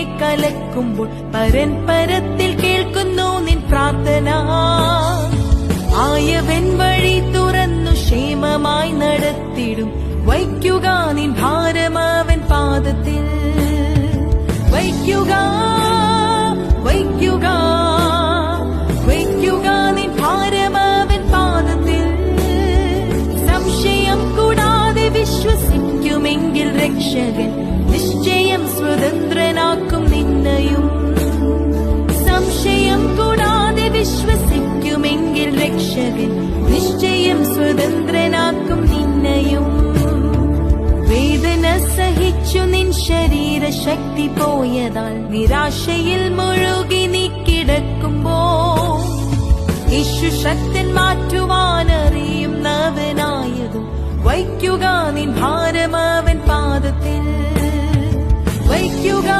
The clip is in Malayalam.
കലക്കുമ്പോൾ പരത്തിൽ കേൾക്കുന്നു നിൻ പ്രാർത്ഥന. ആയവൻ വഴി തുറന്നു ക്ഷേമമായി നടത്തിടും. വയ്ക്കുക നിൻ ഭാരം അവൻ പാദത്തിൽ. വയ്ക്കുക വയ്ക്കുക വയ്ക്കുക നിൻ ഭാരം അവൻ പാദത്തിൽ. സംശയം കൂടാതെ വിശ്വസിക്കുമെങ്കിൽ രക്ഷകൻ നിശ്ചയം സ്വതന്ത്രനാക്കും നിന്നെയും. സംശയം കൂടാതെ വിശ്വസിക്കുമെങ്കിൽ രക്ഷകൻ നിശ്ചയം സ്വതന്ത്രനാക്കും നിന്നെയും. വേദന സഹിച്ചു നിൻ ശരീരശക്തി പോയതാൽ നിരാശയിൽ മുഴുകി നീ കിടക്കുമ്പോൾ യേശു ശക്തൻ മാറ്റുവാനറിയുന്നവനായതും. വയ്ക്കുക നിൻ ഭാരം അവൻ പാദത്തിൽ. വയ്ക്കുക